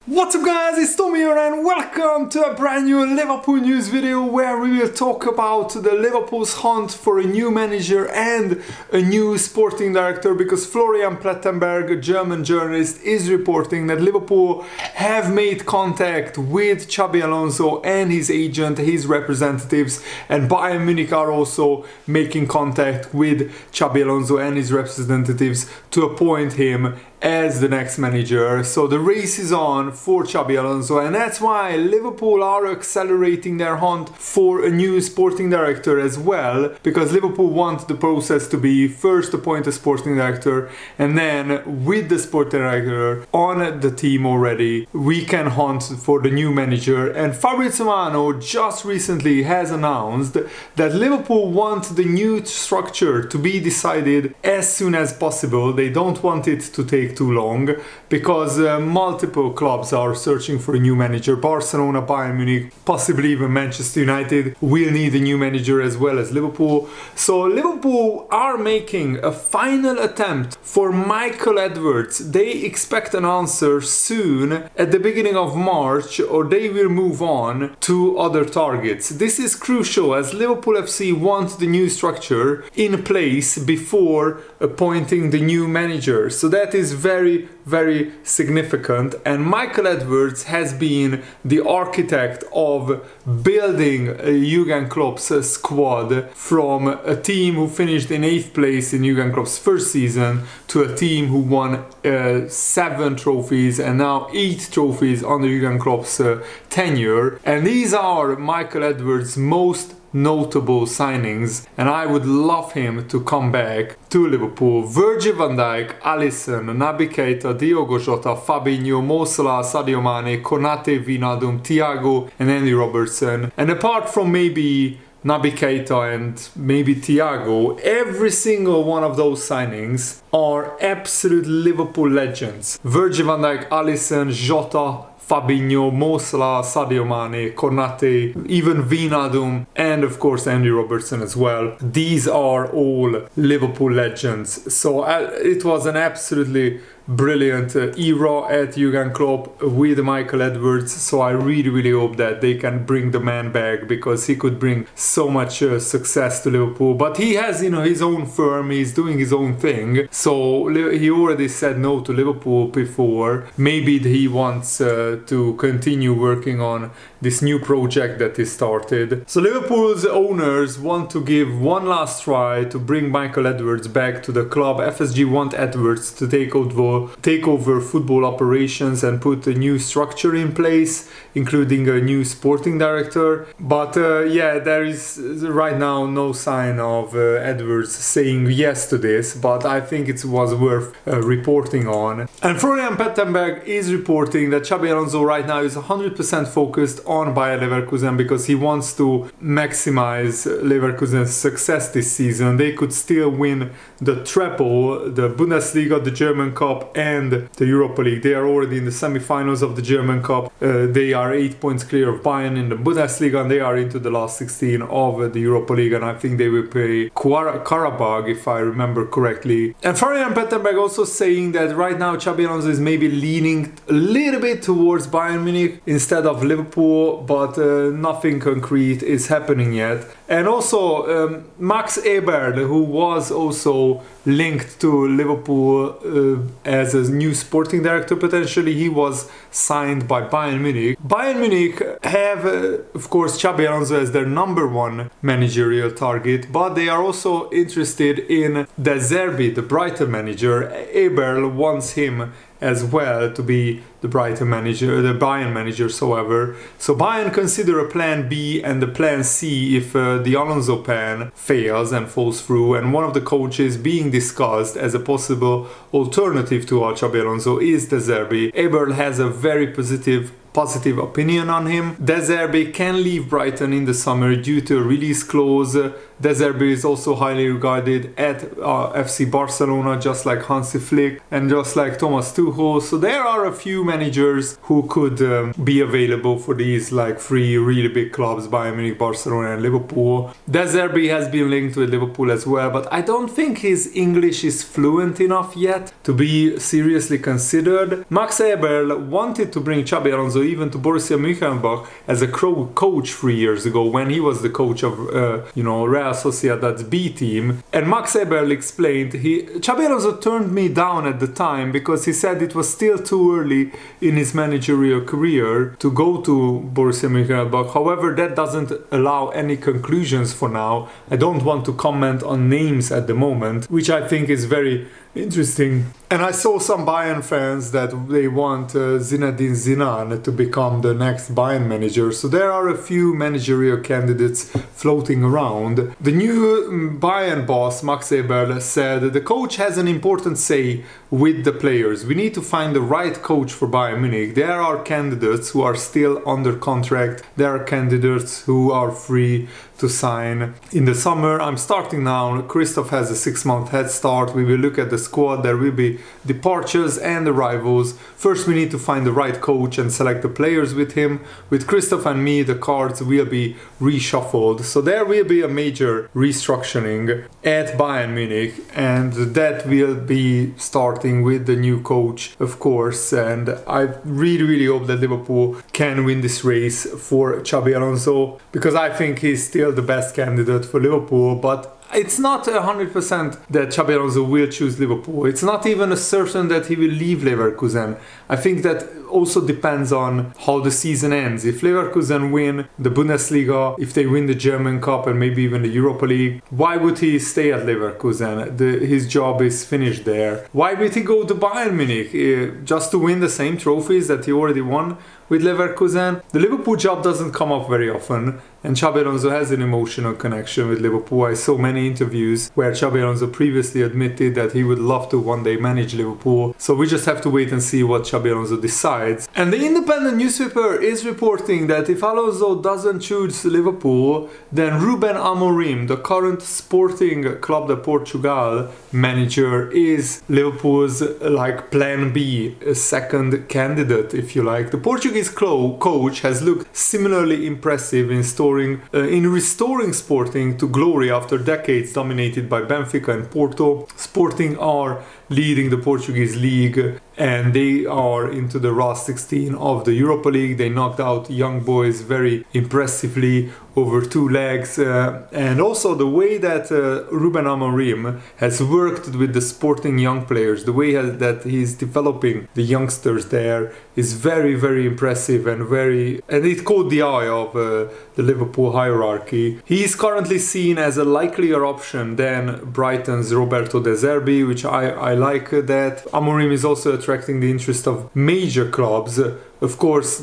What's up guys, it's Tommy here and welcome to a brand new Liverpool news video where we will talk about the Liverpool's hunt for a new manager and a new sporting director, because Florian Plettenberg, a German journalist, is reporting that Liverpool have made contact with Xabi Alonso and his agent, his representatives, and Bayern Munich are also making contact with Xabi Alonso and his representatives to appoint him as the next manager. So the race is on for Xabi Alonso, and that's why Liverpool are accelerating their hunt for a new sporting director as well, because Liverpool want the process to be first appoint a sporting director, and then with the sporting director on the team already, we can hunt for the new manager. And Fabrizio Romano just recently has announced that Liverpool want the new structure to be decided as soon as possible. They don't want it to take too long, because multiple clubs are searching for a new manager. Barcelona, Bayern Munich, possibly even Manchester United will need a new manager as well as Liverpool. So Liverpool are making a final attempt for Michael Edwards. They expect an answer soon at the beginning of March, or they will move on to other targets. This is crucial as Liverpool FC want the new structure in place before appointing the new manager. So that is very significant, and Michael Edwards has been the architect of building Jurgen Klopp's squad from a team who finished in 8th place in Jurgen Klopp's first season to a team who won 7 trophies and now 8 trophies under Jurgen Klopp's tenure. And these are Michael Edwards' most notable signings, and I would love him to come back to Liverpool. Virgil van Dijk, Alisson, Naby Keita, Diogo Jota, Fabinho, Mo Salah, Sadio Mane, Konate, Wijnaldum, Thiago and Andy Robertson. And apart from maybe Naby Keita and maybe Thiago, every single one of those signings are absolute Liverpool legends. Virgil van Dijk, Alisson, Jota, Fabinho, Mo Salah, Sadio Mane, Konate, even Wijnaldum, and of course Andy Robertson as well. These are all Liverpool legends. So it was an absolutely brilliant era at Jurgen Klopp with Michael Edwards. So I really hope that they can bring the man back, because he could bring so much success to Liverpool. But he has, his own firm, he's doing his own thing. So he already said no to Liverpool before. Maybe he wants to continue working on this new project that he started. So Liverpool's owners want to give one last try to bring Michael Edwards back to the club. FSG want Edwards to take over football operations and put a new structure in place, including a new sporting director. But yeah, there is right now no sign of Edwards saying yes to this, but I think it was worth reporting on. And Florian Plettenberg is reporting that Xabi Alonso right now is 100% focused on Bayer Leverkusen, because he wants to maximize Leverkusen's success this season. They could still win the treble, the Bundesliga, the German Cup and the Europa League. They are already in the semi-finals of the German Cup. They are 8 points clear of Bayern in the Bundesliga, and they are into the last 16 of the Europa League, and I think they will play Karabakh if I remember correctly. And Florian Plettenberg also saying that right now Xabi Alonso is maybe leaning a little bit towards Bayern Munich instead of Liverpool, but nothing concrete is happening yet. And also Max Abel, who was also linked to Liverpool as a new sporting director potentially, he was signed by Bayern Munich. Bayern Munich have of course Xabi Alonso as their #1 managerial target, but they are also interested in De Zerbi, the Brighton manager. Abel wants him as well to be the Brighton manager, the Bayern manager, however. So Bayern consider a plan B and the plan C if the Alonso plan fails and falls through, and one of the coaches being discussed as a possible alternative to Xabi Alonso is De Zerbi. Abel has a very positive positive opinion on him. De Zerbi can leave Brighton in the summer due to a release clause. De Zerbi is also highly regarded at FC Barcelona, just like Hansi Flick and just like Thomas Tuchel. So there are a few managers who could be available for these like three really big clubs, Bayern Munich, Barcelona and Liverpool. De Zerbi has been linked with Liverpool as well, but I don't think his English is fluent enough yet to be seriously considered. Max Abel wanted to bring Xabi Alonso even to Borussia Mönchengladbach as a coach 3 years ago when he was the coach of Real Sociedad's B team, and Max Abel explained Xabi Alonso turned me down at the time because he said it was still too early in his managerial career to go to Borussia Mönchengladbach. However, that doesn't allow any conclusions for now. I don't want to comment on names at the moment, which I think is very interesting. And I saw some Bayern fans that they want Zinedine Zidane to become the next Bayern manager. So there are a few managerial candidates floating around. The new Bayern boss, Max Abel, said the coach has an important say with the players. We need to find the right coach for Bayern Munich. There are candidates who are still under contract. There are candidates who are free to sign in the summer. I'm starting now. Christoph has a 6-month head start. We will look at the squad. There will be departures and arrivals. First we need to find the right coach and select the players with him. With Christoph and me, the cards will be reshuffled. So there will be a major restructuring at Bayern Munich, and that will be starting with the new coach, of course. And I really hope that Liverpool can win this race for Xabi Alonso, because I think he's still the best candidate for Liverpool. But it's not 100% that Xabi Alonso will choose Liverpool. It's not even certain that he will leave Leverkusen. I think that also depends on how the season ends. If Leverkusen win the Bundesliga, if they win the German Cup and maybe even the Europa League, why would he stay at Leverkusen? His job is finished there. Why would he go to Bayern Munich? Just to win the same trophies that he already won with Leverkusen? The Liverpool job doesn't come up very often, and Xabi Alonso has an emotional connection with Liverpool. I saw many interviews where Xabi Alonso previously admitted that he would love to one day manage Liverpool. So we just have to wait and see what Xabi Alonso decides. And the Independent newspaper is reporting that if Alonso doesn't choose Liverpool, then Ruben Amorim, the current Sporting Club de Portugal manager, is Liverpool's like plan B, a second candidate if you like. The Portuguese coach has looked similarly impressive in restoring Sporting to glory after decades dominated by Benfica and Porto. Sporting are leading the Portuguese league, and they are into the last 16 of the Europa League. They knocked out Young Boys very impressively over 2 legs, and also the way that Ruben Amorim has worked with the Sporting young players, the way that he's developing the youngsters there is very impressive, and it caught the eye of the Liverpool hierarchy. He is currently seen as a likelier option than Brighton's Roberto De Zerbi, which I like that. Amorim is also attracting the interest of major clubs. Of course,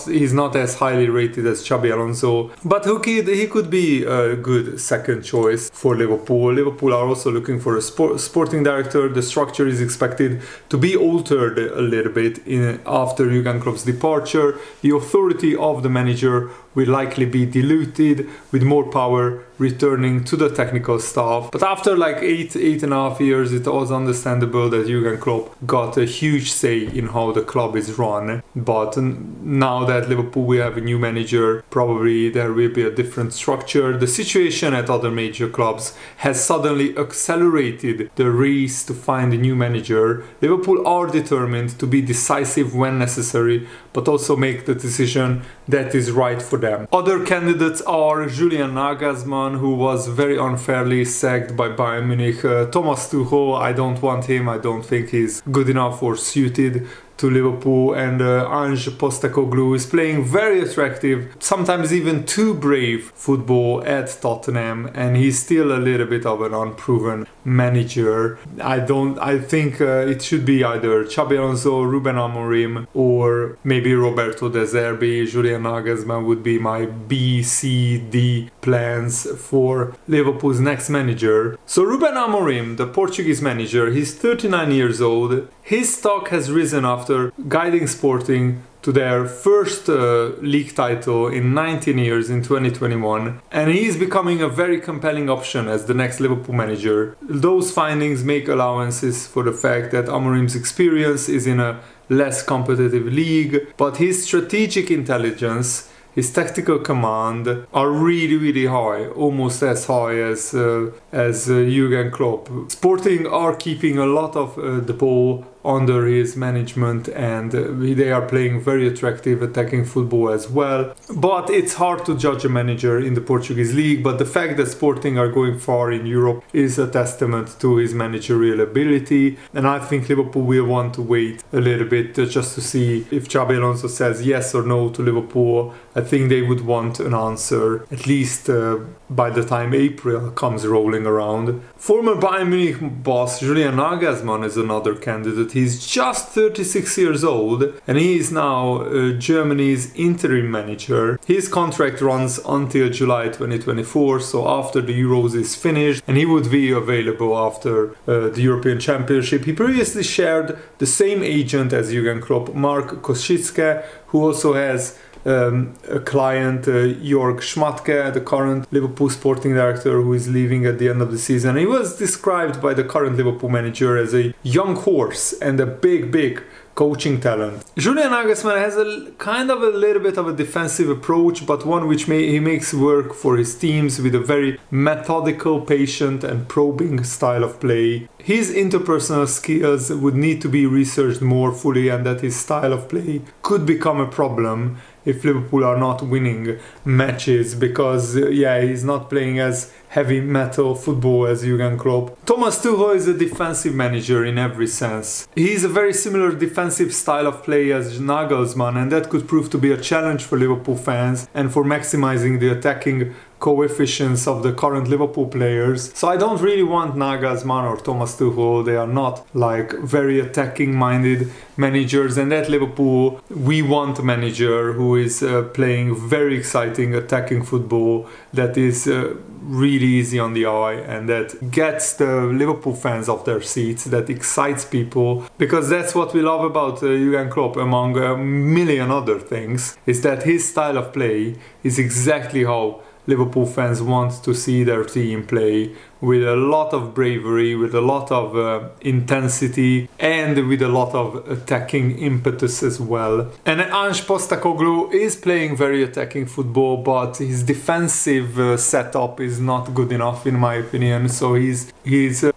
he's not as highly rated as Xabi Alonso, but he could be a good second choice for Liverpool. Liverpool are also looking for a sporting director. The structure is expected to be altered a little bit after Jurgen Klopp's departure. The authority of the manager will likely be diluted, with more power returning to the technical staff. But after like 8.5 years, it was understandable that Jurgen Klopp got a huge say in how the club is run. But now that Liverpool will have a new manager, probably there will be a different structure. The situation at other major clubs has suddenly accelerated the race to find a new manager. Liverpool are determined to be decisive when necessary, but also make the decision that is right for them. Other candidates are Julian Nagelsmann, who was very unfairly sacked by Bayern Munich. Thomas Tuchel, I don't want him. I don't think he's good enough or suited to Liverpool. And Ange Postecoglou is playing very attractive, sometimes even too brave football at Tottenham, and he's still a little bit of an unproven manager. I think it should be either Xabi Alonso, Ruben Amorim, or maybe Roberto De Zerbi. Julian Nagelsmann would be my B, C, D plans for Liverpool's next manager. So Ruben Amorim, the Portuguese manager, he's 39 years old. His stock has risen after guiding Sporting to their first league title in 19 years in 2021, and he is becoming a very compelling option as the next Liverpool manager. Those findings make allowances for the fact that Amorim's experience is in a less competitive league, but his strategic intelligence, his tactical command are really high, almost as high as Jurgen Klopp. Sporting are keeping a lot of the ball under his management, and they are playing very attractive attacking football as well. But it's hard to judge a manager in the Portuguese league, but the fact that Sporting are going far in Europe is a testament to his managerial ability, and I think Liverpool will want to wait a little bit just to see if Xabi Alonso says yes or no to Liverpool. I think they would want an answer at least by the time April comes rolling around. Former Bayern Munich boss Julian Nagelsmann is another candidate. He's just 36 years old and he is now Germany's interim manager. His contract runs until July 2024, so after the Euros is finished, and he would be available after the European Championship. He previously shared the same agent as Jurgen Klopp, Mark Koschitske, who also has a client, Jörg Schmatke, the current Liverpool sporting director, who is leaving at the end of the season. He was described by the current Liverpool manager as a young horse and a big coaching talent. Julian Nagelsmann has a kind of a little bit of a defensive approach, but one which he makes work for his teams with a very methodical, patient and probing style of play. His interpersonal skills would need to be researched more fully, and that his style of play could become a problem if Liverpool are not winning matches, because he's not playing as heavy metal football as Jurgen Klopp. Thomas Tuchel is a defensive manager in every sense. He is a very similar defensive style of play as Nagelsmann, and that could prove to be a challenge for Liverpool fans and for maximizing the attacking coefficients of the current Liverpool players. So I don't really want Nagelsmann or Thomas Tuchel. They are not like very attacking minded managers, and at Liverpool we want a manager who is playing very exciting attacking football that is really easy on the eye and that gets the Liverpool fans off their seats, that excites people, because that's what we love about Jurgen Klopp, among a million other things, is that his style of play is exactly how Liverpool fans want to see their team play, with a lot of bravery, with a lot of intensity, and with a lot of attacking impetus as well. And Ange Postecoglou is playing very attacking football, but his defensive setup is not good enough in my opinion. So he's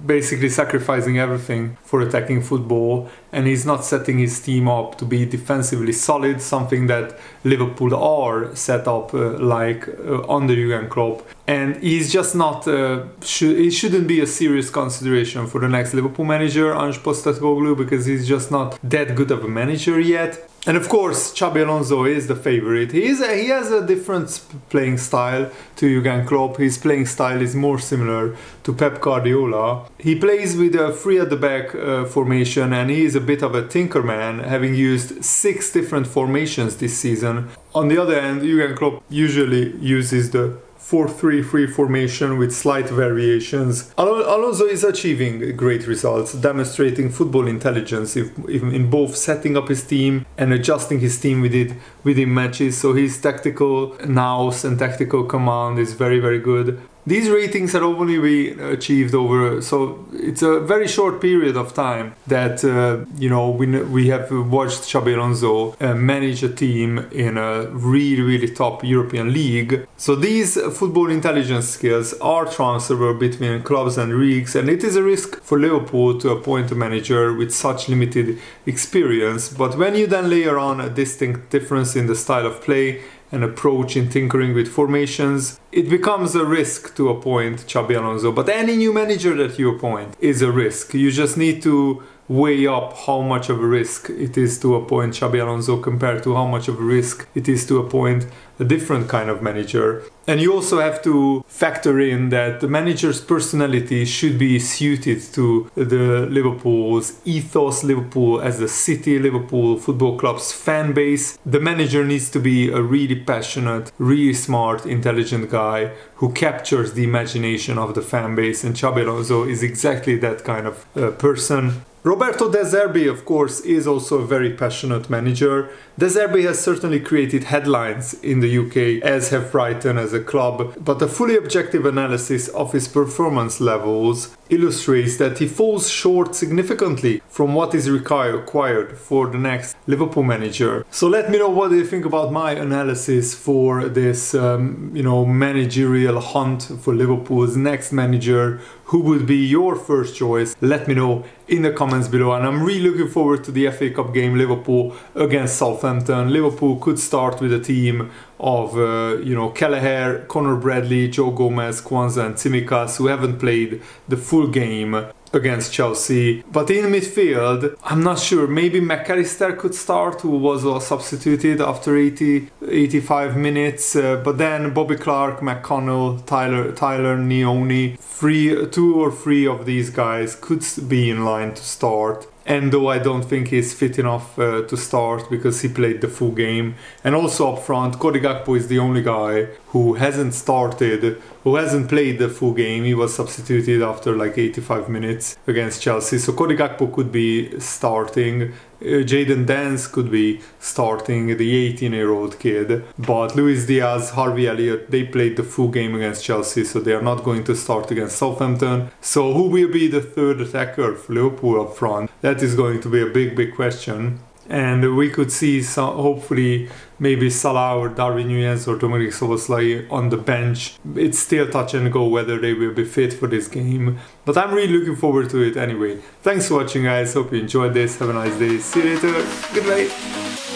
basically sacrificing everything for attacking football, and he's not setting his team up to be defensively solid, something that Liverpool are set up under Jurgen Klopp. And he's just not, he shouldn't be a serious consideration for the next Liverpool manager, Ange Postecoglou, because he's just not that good of a manager yet. And of course, Xabi Alonso is the favorite. He has a different playing style to Jurgen Klopp. His playing style is more similar to Pep Guardiola. He plays with a three at the back formation, and he is a bit of a tinker man, having used 6 different formations this season. On the other hand, Jurgen Klopp usually uses the 4-3-3 formation with slight variations. Alonso is achieving great results, demonstrating football intelligence in both setting up his team and adjusting his team within matches. So his tactical nous and tactical command is very good. These ratings are only been achieved over, so it's a very short period of time that we have watched Xabi Alonso manage a team in a really top European league. So these football intelligence skills are transferable between clubs and leagues, and it is a risk for Liverpool to appoint a manager with such limited experience. But when you then layer on a distinct difference in the style of play and approach in tinkering with formations, it becomes a risk to appoint Xabi Alonso. But any new manager that you appoint is a risk. You just need to weigh up how much of a risk it is to appoint Xabi Alonso compared to how much of a risk it is to appoint a different kind of manager. And you also have to factor in that the manager's personality should be suited to the Liverpool's ethos, Liverpool as a city, Liverpool Football Club's fan base. The manager needs to be a really passionate, really smart, intelligent guy who captures the imagination of the fan base, and Xabi Alonso is exactly that kind of person. Roberto De Zerbi, of course, is also a very passionate manager. De Zerbi has certainly created headlines in the UK, as have Brighton as a club, but a fully objective analysis of his performance levels illustrates that he falls short significantly from what is required for the next Liverpool manager. So let me know what do you think about my analysis for this, managerial hunt for Liverpool's next manager. Who would be your first choice? Let me know in the comments below. And I'm really looking forward to the FA Cup game, Liverpool against Southampton. Liverpool could start with a team of, Kelleher, Conor Bradley, Joe Gomez, Kwanzaa and Tsimikas, who haven't played the full game against Chelsea. But in midfield, I'm not sure. Maybe McAllister could start, who was substituted after 85 minutes. But then Bobby Clark, McConnell, Tyler Neone, two or three of these guys could be in line to start. And though I don't think he's fit enough to start because he played the full game. And also up front, Cody Gakpo is the only guy who hasn't played the full game. He was substituted after like 85 minutes against Chelsea. So Cody Gakpo could be starting. Jadon Dance could be starting, the 18-year-old kid. But Luis Diaz, Harvey Elliott, they played the full game against Chelsea, so they are not going to start against Southampton. So who will be the third attacker for Liverpool up front? That is going to be a big question. And we could see hopefully maybe Salah or Darwin Núñez or Dominic Szoboszlai on the bench. It's still touch and go whether they will be fit for this game. But I'm really looking forward to it anyway. Thanks for watching, guys. Hope you enjoyed this. Have a nice day. See you later. Goodbye.